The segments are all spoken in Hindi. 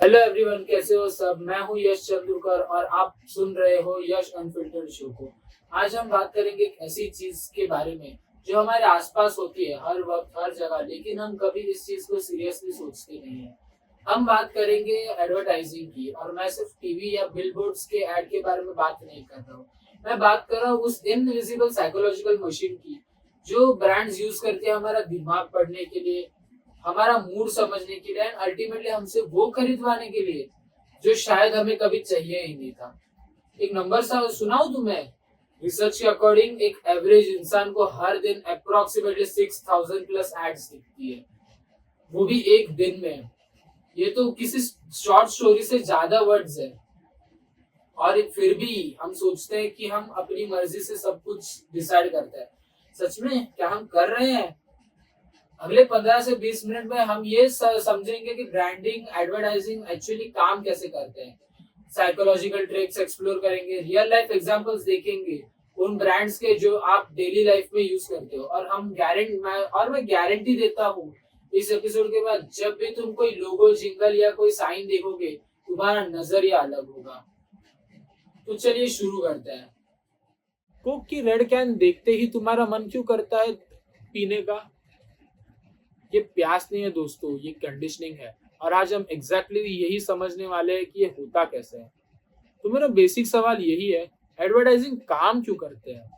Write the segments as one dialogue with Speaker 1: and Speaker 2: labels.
Speaker 1: हेलो एवरीवन, कैसे हो सब। मैं हूं यश चंद्रकर और आप सुन रहे हो यश अनफिल्टर्ड शो को। आज हम बात करेंगे एक ऐसी चीज के बारे में जो हमारे आसपास होती है हर वक्त हर जगह, लेकिन हम कभी इस चीज को सीरियसली सोचते नहीं है। हम बात करेंगे एडवर्टाइजिंग की, और मैं सिर्फ टीवी या बिलबोर्ड्स के एड के बारे में बात नहीं कर रहा हूँ। मैं बात कर रहा हूँ उस इनविजिबल साइकोलॉजिकल मशीन की जो ब्रांड्स यूज करते हैं हमारा दिमाग पढ़ने के लिए, हमारा मूड समझने के लिए, अल्टीमेटली हमसे वो खरीदवाने के लिए जो शायद हमें कभी चाहिए ही नहीं था। एक नंबर सा सुनाऊं तुम्हें। रिसर्च के अकॉर्डिंग एक एवरेज इंसान को हर दिन अप्रोक्सीमेटली 6000 प्लस एड्स दिखती है, वो भी एक दिन में। ये तो किसी शॉर्ट स्टोरी से ज्यादा वर्ड्स है। और फिर भी हम सोचते हैं कि हम अपनी मर्जी से सब कुछ डिसाइड करते हैं। सच में क्या हम कर रहे हैं? अगले 15 से 20 मिनट में हम ये समझेंगे कि ब्रांडिंग एडवर्टाइजिंग एक्चुअली काम कैसे करते हैं। साइकोलॉजिकल ट्रिक्स एक्सप्लोर करेंगे, रियल लाइफ एग्जांपल्स देखेंगे उन ब्रांड्स के जो आप डेली लाइफ में यूज करते हो। और मैं गारंटी देता हूँ इस एपिसोड के बाद जब भी तुम कोई लोगो, जिंगल या कोई साइन देखोगे, तुम्हारा नजरिया अलग होगा। तो चलिए शुरू करते हैं। कोक की रेड कैन देखते ही तुम्हारा मन क्यों करता है पीने का? ये प्यास नहीं है दोस्तों, ये कंडीशनिंग है। और आज हम एग्जैक्टली यही समझने वाले हैं कि ये होता कैसे है। तो मेरा बेसिक सवाल यही है, एडवर्टाइजिंग काम क्यों करते हैं?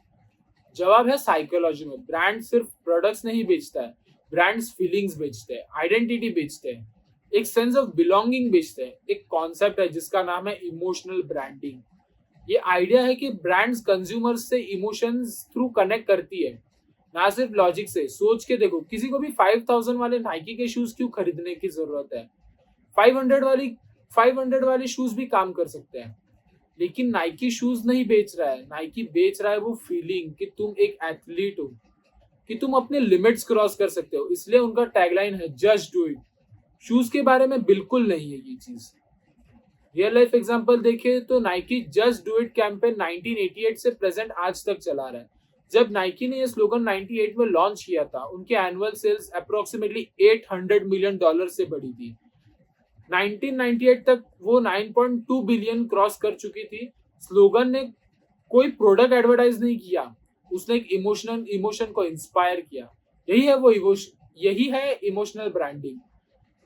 Speaker 1: जवाब है साइकोलॉजी में। ब्रांड सिर्फ प्रोडक्ट्स नहीं बेचता है, ब्रांड्स फीलिंग्स बेचते हैं, आइडेंटिटी बेचते हैं, एक सेंस ऑफ बिलोंगिंग बेचते हैं। एक कॉन्सेप्ट है जिसका नाम है इमोशनल ब्रांडिंग। ये आइडिया है कि ब्रांड्स कंज्यूमर्स से इमोशंस थ्रू कनेक्ट करती है, ना सिर्फ लॉजिक से। सोच के देखो, किसी को भी 5000 वाले नाइकी के शूज क्यों खरीदने की जरूरत है? 500 वाली शूज भी काम कर सकते हैं। लेकिन नाइकी शूज नहीं बेच रहा है, नाइकी बेच रहा है वो फीलिंग कि तुम एक एथलीट हो, कि तुम अपने लिमिट्स क्रॉस कर सकते हो। इसलिए उनका टैगलाइन है जस्ट डू इट। शूज के बारे में बिल्कुल नहीं है ये चीज। रियल लाइफ एग्जांपल देखें तो Nike just do it campaign 1988 से प्रेजेंट आज तक चला रहा है। जब नाइकी ने यह स्लोगन 98 में लॉन्च किया था, उनके एनुअल सेल्स अप्रोक्सीमेटली $800 मिलियन से बढ़ी थी। 1998 तक वो 9.2 बिलियन क्रॉस कर चुकी थी। स्लोगन ने कोई प्रोडक्ट एडवर्टाइज नहीं किया, उसने एक इमोशन को इंस्पायर किया। यही है इमोशनल ब्रांडिंग।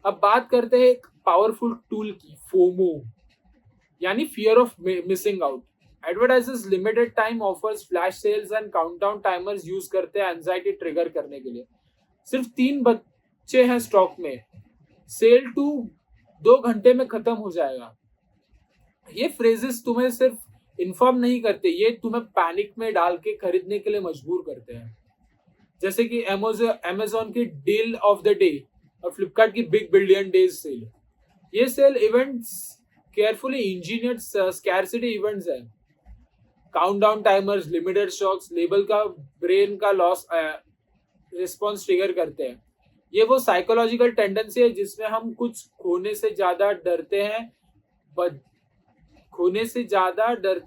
Speaker 1: अब बात करते हैं एक पावरफुल टूल की, फोमो यानी fear of missing out. Advertisers limited time offers, flash sales and countdown timers use करते हैं एंजाइटी ट्रिगर करने के लिए। सिर्फ 3 बच्चे हैं स्टॉक में, सेल टू 2 घंटे में खत्म हो जाएगा। ये फ्रेजेस तुम्हें सिर्फ इन्फॉर्म नहीं करते, ये तुम्हें पैनिक में डाल के खरीदने के लिए मजबूर करते हैं। जैसे कि अमेजोन की डील ऑफ द डे और फ्लिपकार्ट की बिग बिलियन डेज सेल। ये sale events carefully engineered scarcity events है। Countdown timers, limited stocks, label का ब्रेन का लॉस रिस्पॉन्स ट्रिगर करते हैं। ये वो साइकोलॉजिकल टेंडेंसी है जिसमें हम कुछ खोने से ज्यादा डरते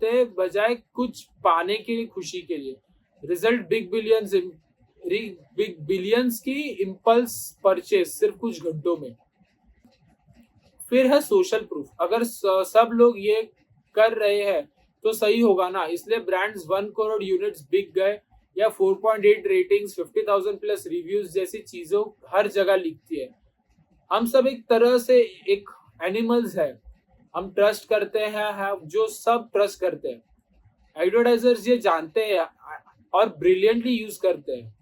Speaker 1: हैं बजाय कुछ पाने की खुशी के लिए। रिजल्ट बिग बिलियंस की इम्पल्स परचेज सिर्फ कुछ घंटों में। फिर है सोशल प्रूफ। अगर सब लोग ये कर रहे हैं तो सही होगा ना, इसलिए ब्रांड्स 1 करोड़ यूनिट्स बिक गए या 4.8 रेटिंग्स, 50,000 प्लस रिव्यूज जैसी चीजों हर जगह लिखती है। हम सब एक तरह से एक एनिमल्स है, हम ट्रस्ट करते हैं जो सब ट्रस्ट करते हैं। एडवर्टाइजर्स ये जानते हैं और ब्रिलियंटली यूज करते हैं।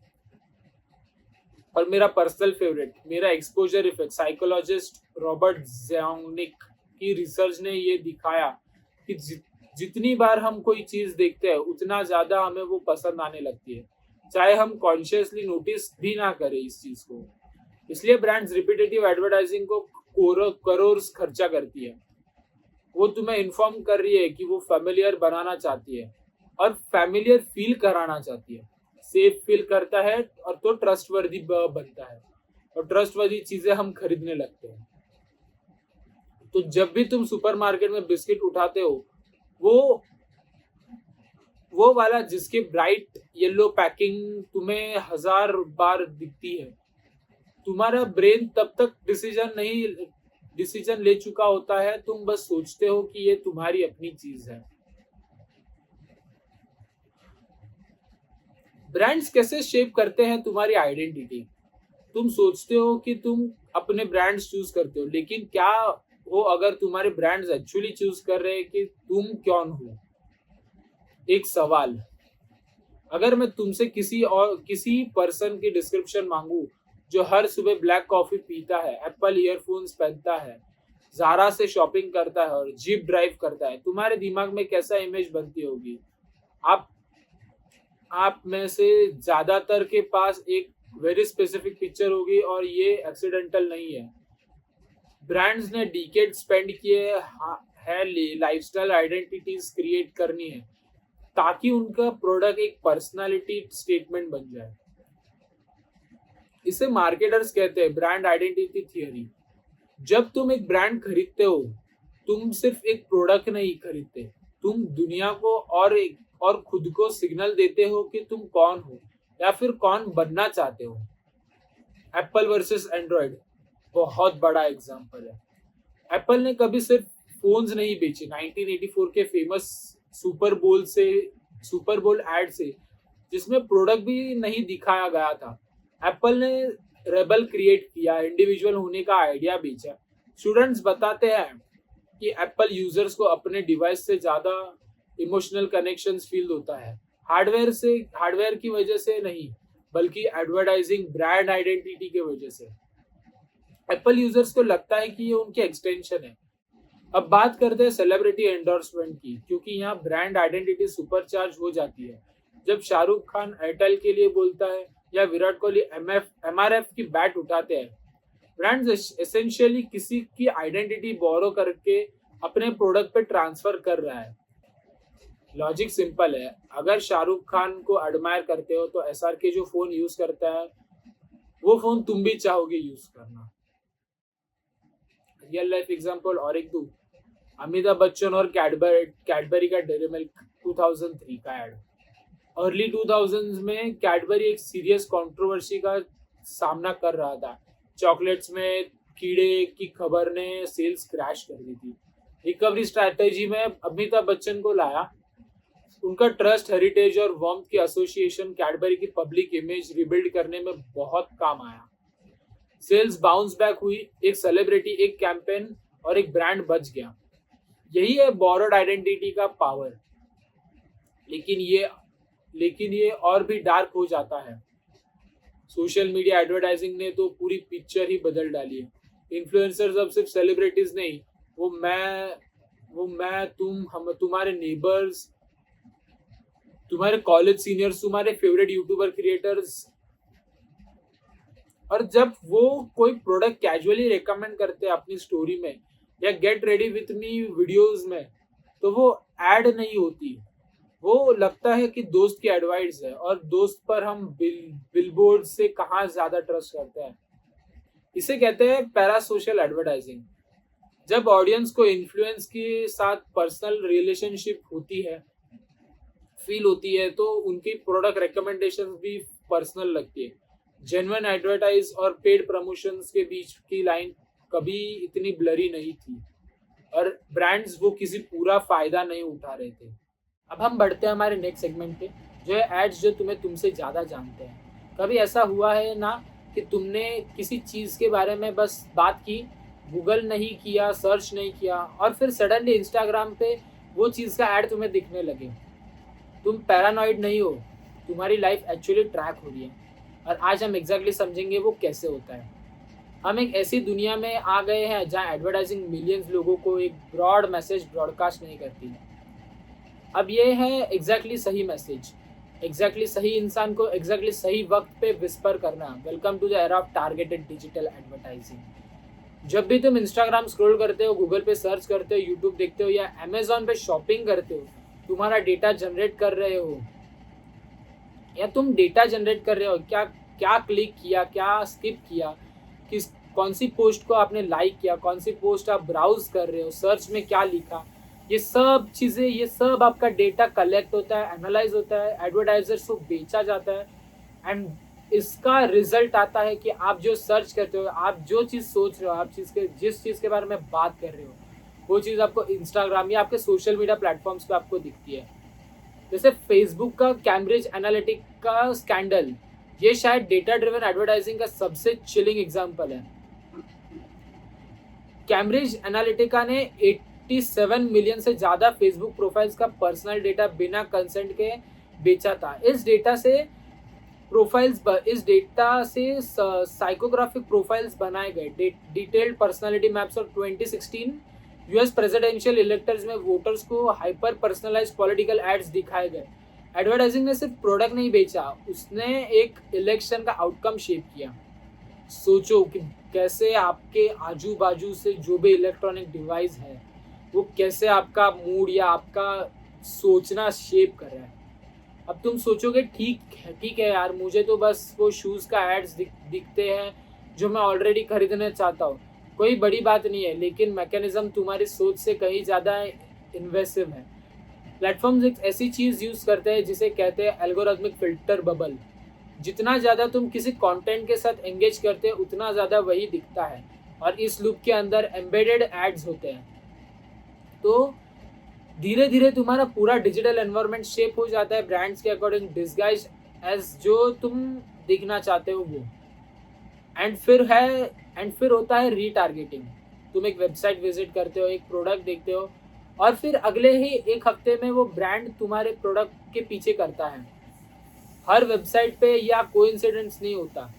Speaker 1: और मेरा पर्सनल फेवरेट, मेरा एक्सपोजर इफेक्ट। साइकोलॉजिस्ट रॉबर्ट ज़ियोनिक की रिसर्च ने ये दिखाया कि जितनी बार हम कोई चीज देखते हैं उतना ज्यादा हमें वो पसंद आने लगती है, चाहे हम कॉन्शियसली नोटिस भी ना करें इस चीज को। इसलिए ब्रांड्स रिपीटेटिव एडवर्टाइजिंग को करोड़ खर्चा करती है। वो तुम्हें इन्फॉर्म कर रही है कि वो फैमिलियर बनाना चाहती है और फैमिलियर फील कराना चाहती है। सेफ फील करता है और तो ट्रस्टवर्दी बनता है, और ट्रस्टवर्दी चीजें हम खरीदने लगते हैं। तो जब भी तुम सुपरमार्केट में बिस्किट उठाते हो, वो वाला जिसकी ब्राइट येलो पैकिंग तुम्हें 1000 बार दिखती है, तुम्हारा ब्रेन तब तक डिसीजन नहीं डिसीजन ले चुका होता है, तुम बस सोचते हो कि ये तुम्हारी अपनी चीज है। ब्रांड्स कैसे शेप करते हैं तुम्हारी आइडेंटिटी? तुम सोचते हो कि तुम अपने ब्रांड्स चूज करते हो, लेकिन क्या हो अगर तुम्हारे ब्रांड्स एक्चुअली चूज कर रहे हैं कि तुम कौन हो? एक सवाल, अगर मैं तुमसे किसी पर्सन की डिस्क्रिप्शन मांगू जो हर सुबह ब्लैक कॉफी पीता है, एप्पल ईयरफोन्स पहनता है, जारा से शॉपिंग करता है और जीप ड्राइव करता है, तुम्हारे दिमाग में कैसा इमेज बनती होगी? आप आप में से ज्यादातर के पास एक वेरी स्पेसिफिक पिक्चर होगी, और ये एक्सीडेंटल नहीं है। ब्रांड्स ने डिकेड स्पेंड किए है लाइफस्टाइल आइडेंटिटीज क्रिएट करनी है, ताकि उनका प्रोडक्ट एक पर्सनालिटी स्टेटमेंट बन जाए। इसे मार्केटर्स कहते हैं ब्रांड आइडेंटिटी थियरी। जब तुम एक ब्रांड खरीदते हो, तुम सिर्फ एक प्रोडक्ट नहीं खरीदते, तुम दुनिया को और खुद को सिग्नल देते हो कि तुम कौन हो या फिर कौन बनना चाहते हो। एप्पल वर्सेस एंड्रॉयड बहुत बड़ा एग्जांपल है। एप्पल ने कभी सिर्फ फोन्स नहीं बेचे। 1984 के फेमस सुपर बोल एड से, जिसमें प्रोडक्ट भी नहीं दिखाया गया था, एप्पल ने रेबल क्रिएट किया, इंडिविजुअल होने का आइडिया बेचा। स्टूडेंट्स बताते हैं कि एप्पल यूजर्स को अपने डिवाइस से ज्यादा इमोशनल कनेक्शंस फील होता है, हार्डवेयर की वजह से नहीं, बल्कि एडवर्टाइजिंग ब्रांड आइडेंटिटी की वजह से। एप्पल यूजर्स को लगता है कि ये उनकी एक्सटेंशन है। अब बात करते हैं सेलिब्रिटी एंडोर्समेंट की, क्योंकि यहाँ ब्रांड आइडेंटिटी सुपरचार्ज हो जाती है। जब शाहरुख खान एयरटेल के लिए बोलता है या विराट कोहली एमआरएफ की बैट उठाते हैं, ब्रांड्स एसेंशियली किसी की आइडेंटिटी बोरो करके अपने प्रोडक्ट पे ट्रांसफर कर रहा है। लॉजिक सिंपल है, अगर शाहरुख खान को एडमायर करते हो तो एसआरके जो फोन यूज करता है वो फोन तुम भी चाहोगे यूज करना। रियल लाइफ एग्जांपल और एक दो, अमिताभ बच्चन और कैडबरी का डेयरी मिल्क 2003 का एड। अर्ली 2000s में कैडबरी एक सीरियस कंट्रोवर्सी का सामना कर रहा था। चॉकलेट्स में कीड़े की खबर ने सेल्स क्रैश कर दी थी। रिकवरी स्ट्रैटेजी में अमिताभ बच्चन को लाया। उनका ट्रस्ट, हेरिटेज और वार्मथ की एसोसिएशन कैडबरी की पब्लिक इमेज रिबिल्ड करने में बहुत काम आया। सेल्स बाउंस बैक हुई, एक सेलिब्रिटी, एक कैंपेन और एक ब्रांड बच गया। यही है बोरोड आइडेंटिटी का पावर। लेकिन ये और भी डार्क हो जाता है। सोशल मीडिया एडवर्टाइजिंग ने तो पूरी पिक्चर ही बदल डाली है। इन्फ्लुएंसर्स अब सिर्फ सेलिब्रिटीज नहीं, वो मैं तुम तुम्हारे नेबर्स, तुम्हारे कॉलेज सीनियर्स, तुम्हारे फेवरेट यूट्यूबर क्रिएटर्स। और जब वो कोई प्रोडक्ट कैजुअली रिकमेंड करते हैं अपनी स्टोरी में या get ready with me videos में, तो वो ऐड नहीं होती, वो लगता है कि दोस्त की एडवाइस है। और दोस्त पर हम बिलबोर्ड से कहाँ ज्यादा ट्रस्ट करते हैं। इसे कहते हैं पैरा सोशल एडवर्टाइजिंग। जब ऑडियंस को इन्फ्लुएंस के साथ पर्सनल रिलेशनशिप फील होती है, तो उनकी प्रोडक्ट रिकमेंडेशंस भी पर्सनल लगती है। जेन्युइन एडवर्टाइज और पेड प्रमोशंस के बीच की लाइन कभी इतनी ब्लरी नहीं थी, और ब्रांड्स वो किसी पूरा फायदा नहीं उठा रहे थे। अब हम बढ़ते हैं हमारे नेक्स्ट सेगमेंट पे, जो है एड्स जो तुम्हें तुमसे ज़्यादा जानते हैं। कभी ऐसा हुआ है ना कि तुमने किसी चीज़ के बारे में बस बात की, गूगल नहीं किया, सर्च नहीं किया, और फिर सडनली इंस्टाग्राम पे वो चीज़ का ऐड तुम्हें दिखने लगे। तुम पैरानॉइड नहीं हो, तुम्हारी लाइफ एक्चुअली ट्रैक हो रही है। और आज हम एग्जैक्टली समझेंगे वो कैसे होता है। हम एक ऐसी दुनिया में आ गए हैं जहाँ एडवर्टाइजिंग मिलियंस लोगों को एक ब्रॉड मैसेज ब्रॉडकास्ट नहीं करती है। अब ये है एग्जैक्टली सही मैसेज, एग्जैक्टली सही इंसान को एग्जैक्टली सही वक्त पे विस्पर करना। Welcome to the era of targeted digital advertising. जब भी तुम इंस्टाग्राम स्क्रॉल करते हो, गूगल पे सर्च करते हो, यूट्यूब देखते हो या अमेजोन पे शॉपिंग करते हो, तुम्हारा डेटा जनरेट कर रहे हो या तुम डेटा जनरेट कर रहे हो। क्या क्लिक किया, क्या स्किप किया, कौन सी पोस्ट को आपने लाइक किया, कौन सी पोस्ट आप ब्राउज कर रहे हो, सर्च में क्या लिखा, ये सब चीज़ें, ये सब आपका डेटा कलेक्ट होता है, एनालाइज होता है, एडवर्टाइजर्स को बेचा जाता है। एंड इसका रिजल्ट आता है कि आप जो सर्च करते हो, आप जो चीज़ सोच रहे हो, आप जिस चीज़ के बारे में बात कर रहे हो, वो चीज़ आपको इंस्टाग्राम या आपके सोशल मीडिया प्लेटफॉर्म्स पे आपको दिखती है। जैसे फेसबुक का कैम्ब्रिज एनालिटिका स्कैंडल, ये शायद डेटा ड्रिवन एडवर्टाइजिंग का सबसे चिलिंग एग्जाम्पल है। कैम्ब्रिज एनालिटिका ने 87 मिलियन से ज़्यादा फेसबुक प्रोफाइल्स का पर्सनल डेटा बिना कंसेंट के बेचा था। इस डेटा से साइकोग्राफिक प्रोफाइल्स बनाए गए, डिटेल्ड पर्सनालिटी मैप्स और 2016 यूएस प्रेसिडेंशियल इलेक्टर्स में वोटर्स को हाइपर पर्सनलाइज्ड पॉलिटिकल एड्स दिखाए गए। एडवर्टाइजिंग ने सिर्फ प्रोडक्ट नहीं बेचा, उसने एक इलेक्शन का आउटकम शेप किया। सोचो कि कैसे आपके आजू बाजू से जो भी इलेक्ट्रॉनिक डिवाइस है वो कैसे आपका मूड या आपका सोचना शेप कर रहा है। अब तुम सोचोगे ठीक है यार, मुझे तो बस वो शूज़ का एड्स दिखते हैं जो मैं ऑलरेडी खरीदना चाहता हूँ, कोई बड़ी बात नहीं है। लेकिन मैकेनिज्म तुम्हारी सोच से कहीं ज़्यादा इन्वेसिव है। प्लेटफॉर्म्स एक ऐसी चीज़ यूज़ करते हैं जिसे कहते हैं एल्गोरिथमिक फिल्टर बबल। जितना ज़्यादा तुम किसी कंटेंट के साथ एंगेज करते हैं उतना ज़्यादा वही दिखता है, और इस लूप के अंदर एम्बेडेड एड्स होते हैं। तो धीरे धीरे तुम्हारा पूरा डिजिटल एनवायरनमेंट शेप हो जाता है ब्रांड्स के अकॉर्डिंग, डिस्गाइज एज जो तुम दिखना चाहते हो वो। एंड फिर होता है रीटारगेटिंग। तुम एक वेबसाइट विजिट करते हो, एक प्रोडक्ट देखते हो, और फिर अगले ही एक हफ्ते में वो ब्रांड तुम्हारे प्रोडक्ट के पीछे करता है। हर वेबसाइट पे या कोइंसिडेंस नहीं होता,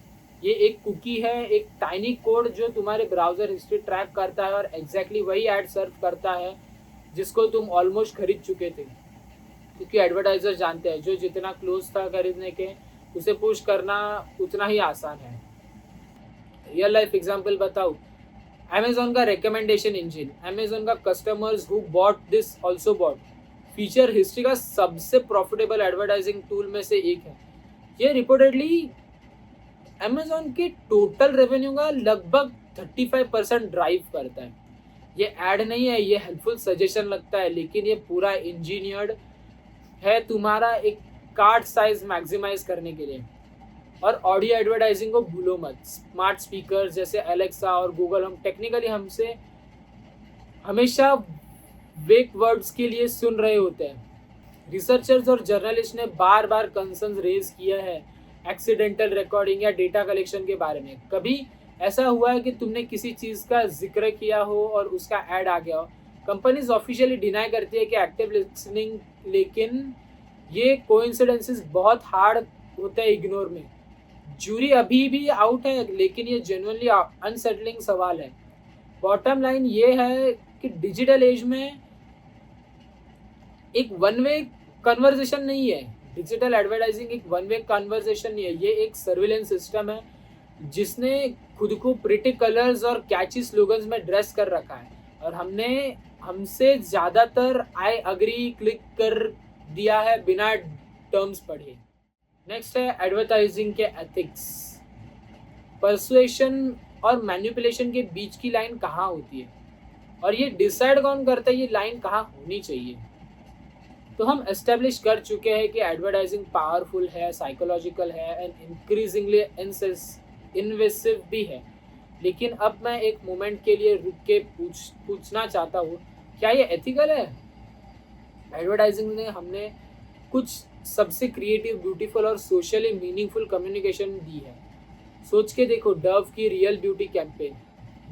Speaker 1: ये एक कुकी है, एक टाइनी कोड जो तुम्हारे ब्राउजर हिस्ट्री ट्रैक करता है और एग्जैक्टली वही ऐड सर्व करता है जिसको तुम ऑलमोस्ट खरीद चुके थे। क्योंकि एडवर्टाइजर जानते हैं जो जितना क्लोज था खरीदने के, उसे पुश करना उतना ही आसान है। रियल लाइफ एग्जांपल बताऊं, अमेजोन का रिकमेंडेशन इंजन, अमेजोन का customers who bought this also bought, feature history का सबसे प्रॉफिटेबल एडवर्टाइजिंग टूल में से एक है। ये रिपोर्टेडली अमेजोन के टोटल रेवेन्यू का लगभग 35% ड्राइव करता है। ये ऐड नहीं है, ये हेल्पफुल सजेशन लगता है, लेकिन ये पूरा इंजीनियर्ड है तुम्हारा एक कार्ड साइज मैक्सिमाइज करने के लिए। और ऑडियो एडवर्टाइजिंग को भूलो मत। स्मार्ट स्पीकर जैसे एलेक्सा और गूगल होम टेक्निकली हमसे हमेशा वेक वर्ड्स के लिए सुन रहे होते हैं। रिसर्चर्स और जर्नलिस्ट ने बार बार कंसर्न्स रेज किया है एक्सीडेंटल रिकॉर्डिंग या डेटा कलेक्शन के बारे में। कभी ऐसा हुआ है कि तुमने किसी चीज़ का जिक्र किया हो और उसका ऐड आ गया हो? कंपनीज ऑफिशियली डिनाई करती है कि एक्टिव लिसनिंग, लेकिन ये कोइंसिडेंसेस बहुत हार्ड होता है इग्नोर में। जूरी अभी भी आउट है, लेकिन ये जेन्युइनली अनसेटलिंग सवाल है। बॉटम लाइन ये है कि डिजिटल एज में एक वन वे कन्वर्सेशन नहीं है। डिजिटल एडवर्टाइजिंग एक वन वे कन्वर्सेशन नहीं है, ये एक सर्विलेंस सिस्टम है जिसने खुद को प्रिटी कलर्स और कैची स्लोगन्स में ड्रेस कर रखा है, और हमसे ज़्यादातर आई अग्री क्लिक कर दिया है बिना टर्म्स पढ़े। नेक्स्ट है एडवर्टाइजिंग के एथिक्स। परसुएशन और मैनिपुलेशन के बीच की लाइन कहाँ होती है, और ये डिसाइड कौन करता है ये लाइन कहाँ होनी चाहिए? तो हम एस्टेब्लिश कर चुके हैं कि एडवर्टाइजिंग पावरफुल है, साइकोलॉजिकल है एंड इंक्रीजिंगली इन्वेसिव भी है। लेकिन अब मैं एक मोमेंट के लिए रुक के पूछना चाहता हूँ, क्या ये एथिकल है? एडवर्टाइजिंग ने हमने कुछ सबसे क्रिएटिव, ब्यूटीफुल और सोशली मीनिंगफुल कम्युनिकेशन दी है। सोच के देखो, डव की रियल ब्यूटी कैंपेन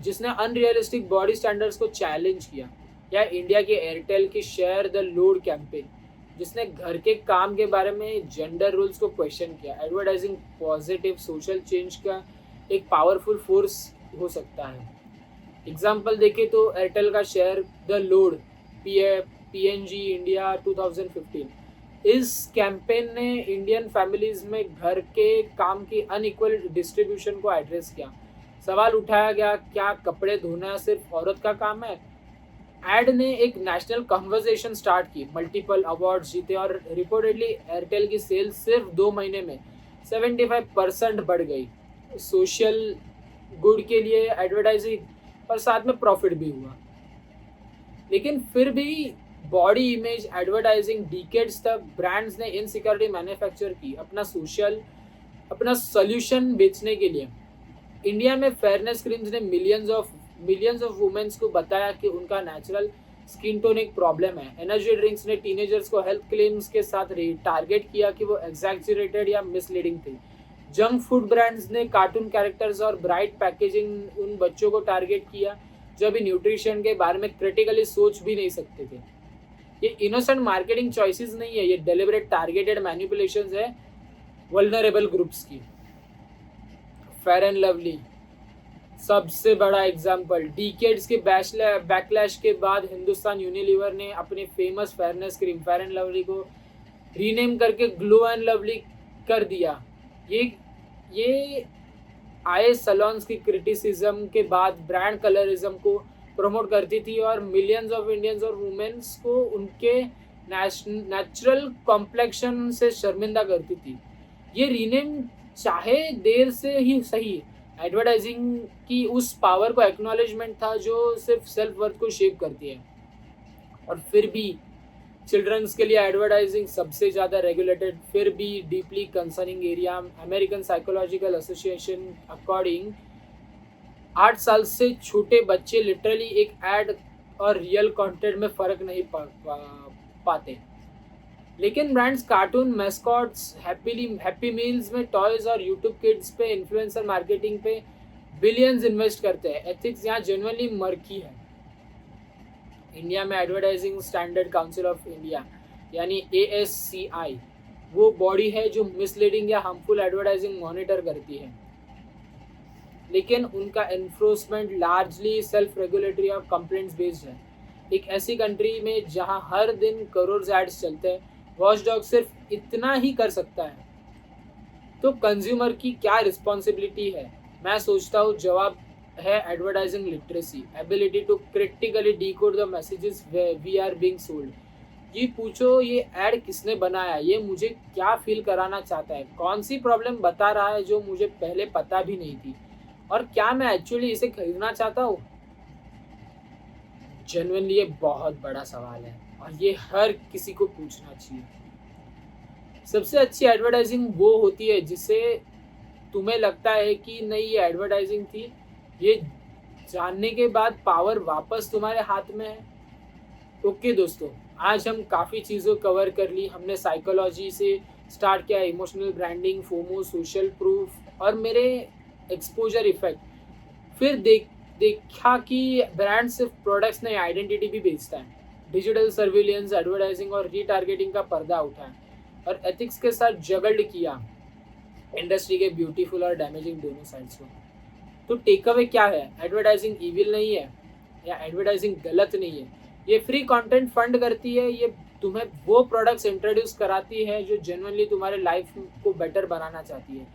Speaker 1: जिसने अनरियलिस्टिक बॉडी स्टैंडर्ड्स को चैलेंज किया, या इंडिया के एयरटेल की शेयर द लोड कैंपेन जिसने घर के काम के बारे में जेंडर रूल्स को क्वेश्चन किया। एडवर्टाइजिंग पॉजिटिव सोशल चेंज का एक पावरफुल फोर्स हो सकता है। एग्जाम्पल देखें तो एयरटेल का share the load PNG India 2015, इस कैंपेन ने इंडियन फैमिलीज में घर के काम की अनइक्वल डिस्ट्रीब्यूशन को एड्रेस किया। सवाल उठाया गया, क्या कपड़े धोना सिर्फ औरत का काम है? एड ने एक नेशनल कन्वर्सेशन स्टार्ट की, मल्टीपल अवार्ड्स जीते, और रिपोर्टेडली एयरटेल की सेल्स सिर्फ 2 महीने में 75% बढ़ गई। सोशल गुड के लिए एडवर्टाइजिंग और साथ में प्रॉफिट भी हुआ। लेकिन फिर भी बॉडी इमेज एडवर्टाइजिंग डिकेड्स तक ब्रांड्स ने इनसिक्योरिटी मैन्युफैक्चर की, अपना सोल्यूशन बेचने के लिए। इंडिया में फेयरनेस क्रीम्स ने मिलियंस ऑफ वुमेन्स को बताया कि उनका नेचुरल स्किन टोन एक प्रॉब्लम है। एनर्जी ड्रिंक्स ने टीनेजर्स को हेल्थ क्लेम्स के साथ टारगेट किया कि वो एग्जैजरेटेड या मिसलीडिंग थे। जंक फूड ब्रांड्स ने कार्टून कैरेक्टर्स और ब्राइट पैकेजिंग उन बच्चों को टारगेट किया जो अभी न्यूट्रिशन के बारे में क्रिटिकली सोच भी नहीं सकते थे। ये इनोसेंट मार्केटिंग चॉइसेस नहीं है, ये डेलिबरेट टारगेटेड मैनिपुलेशंस है वल्नरेबल ग्रुप्स की। फेयर एंड लवली सबसे बड़ा एग्जाम्पल। डिकेड्स के बैकलैश के बाद हिंदुस्तान यूनिलीवर ने अपने famous fairness cream fair and lovely को रीनेम करके ग्लो एंड लवली कर दिया। ये आए सलोन्स की क्रिटिसिज्म के बाद ब्रांड कलरिज्म को प्रमोट करती थी और मिलियंस ऑफ इंडियंस और वुमेन्स को उनके नेचुरल कॉम्प्लेक्शन से शर्मिंदा करती थी। ये रीनेम चाहे देर से ही सही एडवर्टाइजिंग की उस पावर को एक्नॉलेजमेंट था जो सिर्फ सेल्फ वर्थ को शेप करती है। और फिर भी चिल्ड्रंस के लिए एडवर्टाइजिंग सबसे ज़्यादा रेगुलेटेड, फिर भी deeply concerning area. American psychological association according 8 साल से छोटे बच्चे लिटरली एक एड और रियल कंटेंट में फ़र्क नहीं पाते। लेकिन brands cartoon, mascots, happy meals में टॉयज और यूट्यूब किड्स पे इन्फ्लुएंसर मार्केटिंग पे बिलियंस इन्वेस्ट करते हैं। एथिक्स यहाँ जेन्युइनली मर्की है। इंडिया में advertising standard council of India यानी ASCI वो बॉडी है जो मिसलीडिंग या हार्मफुल एडवर्टाइजिंग मॉनिटर करती है, लेकिन उनका एनफोर्समेंट लार्जली सेल्फ रेगुलेटरी और कंप्लेंट्स बेस्ड है। एक ऐसी कंट्री में जहां हर दिन करोड़ एड्स चलते हैं, वॉचडॉग सिर्फ इतना ही कर सकता है। तो कंज्यूमर की क्या रिस्पॉन्सिबिलिटी है? मैं सोचता हूँ जवाब है advertising literacy, ability to critically decode the messages we are being sold. ये पूछो ये ऐड किसने बनाया, ये मुझे क्या फील कराना चाहता है, कौन सी प्रॉब्लम बता रहा है जो मुझे पहले पता भी नहीं थी, और क्या मैं एक्चुअली इसे खरीदना चाहता हूँ। जेन्युइनली ये बहुत बड़ा सवाल है और ये हर किसी को पूछना चाहिए। सबसे अच्छी एडवर्टाइजिंग वो होती है जिसे तुम्हें लगता है कि नहीं ये एडवर्टाइजिंग थी, ये जानने के बाद पावर वापस तुम्हारे हाथ में है। ओके दोस्तों, आज हम काफ़ी चीज़ों कवर कर ली। हमने साइकोलॉजी से स्टार्ट किया, emotional branding, FOMO, social proof और मेरे एक्सपोजर इफेक्ट। फिर देखा कि ब्रांड सिर्फ प्रोडक्ट्स नहीं, आइडेंटिटी भी बेचता है। डिजिटल सर्विलेंस, एडवर्टाइजिंग और रीटारगेटिंग का पर्दा उठाया और एथिक्स के साथ जगल्ड किया इंडस्ट्री के ब्यूटीफुल और डैमेजिंग दोनों साइड्स को। तो टेक अवे क्या है? एडवर्टाइजिंग इविल नहीं है या एडवर्टाइजिंग गलत नहीं है। ये फ्री कंटेंट फंड करती है, ये तुम्हें वो प्रोडक्ट्स इंट्रोड्यूस कराती है जो जेन्युइनली तुम्हारे लाइफ को बेटर बनाना चाहती है।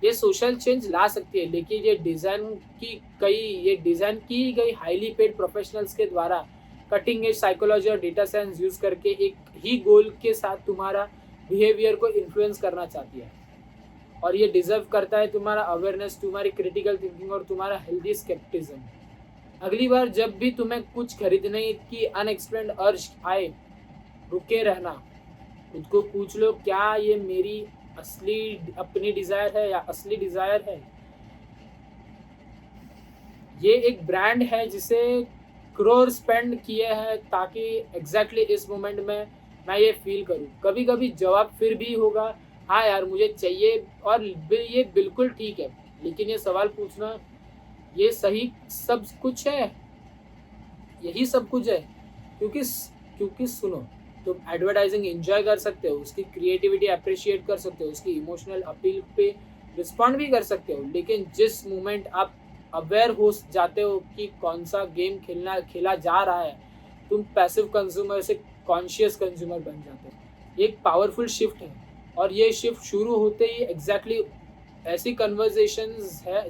Speaker 1: ये सोशल चेंज ला सकती है, लेकिन ये डिज़ाइन की गई हाईली पेड प्रोफेशनल्स के द्वारा कटिंग एज साइकोलॉजी और डेटा साइंस यूज़ करके एक ही गोल के साथ तुम्हारा बिहेवियर को इन्फ्लुएंस करना चाहती है। और ये डिजर्व करता है तुम्हारा अवेयरनेस, तुम्हारी क्रिटिकल थिंकिंग और तुम्हारा हेल्दी स्केप्टिज्म। अगली बार जब भी तुम्हें कुछ खरीदने की अनएक्सप्लेन्ड अर्ज आए, रुके रहना, खुद को पूछ लो क्या ये मेरी अपनी डिजायर है या असली डिजायर है। ये एक ब्रांड है जिसे करोड़ स्पेंड किए हैं ताकि एग्जैक्टली इस मोमेंट में मैं ये फील करूं। कभी कभी जवाब फिर भी होगा हाँ यार मुझे चाहिए, और ये बिल्कुल ठीक है। लेकिन ये सवाल पूछना ये सही सब कुछ है, यही सब कुछ है? क्योंकि सुनो, तुम एडवर्टाइजिंग एंजॉय कर सकते हो, उसकी क्रिएटिविटी अप्रिशिएट कर सकते हो, उसकी इमोशनल अपील पे रिस्पॉन्ड भी कर सकते हो, लेकिन जिस मोमेंट आप अवेयर हो जाते हो कि कौन सा गेम खेला जा रहा है, तुम पैसिव कंज्यूमर से कॉन्शियस कंज्यूमर बन जाते हो। एक पावरफुल शिफ्ट है और ये शिफ्ट शुरू होते ही एग्जैक्टली ऐसी कन्वर्सेशंस है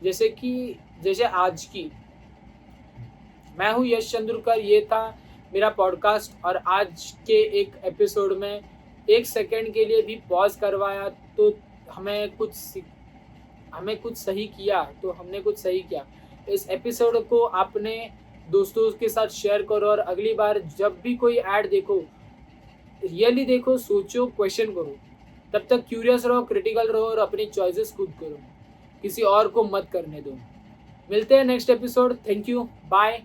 Speaker 1: जैसे आज की। मैं हूँ यश चंद्रकर, ये था मेरा पॉडकास्ट, और आज के एक एपिसोड में 1 सेकंड के लिए भी पॉज करवाया तो हमने कुछ सही किया। इस एपिसोड को आपने दोस्तों के साथ शेयर करो और अगली बार जब भी कोई ऐड देखो, रियली देखो, सोचो, क्वेश्चन करो, तब तक क्यूरियस रहो, क्रिटिकल रहो और अपनी चॉइसेस खुद करो, किसी और को मत करने दो। मिलते हैं next episode. Thank you, bye.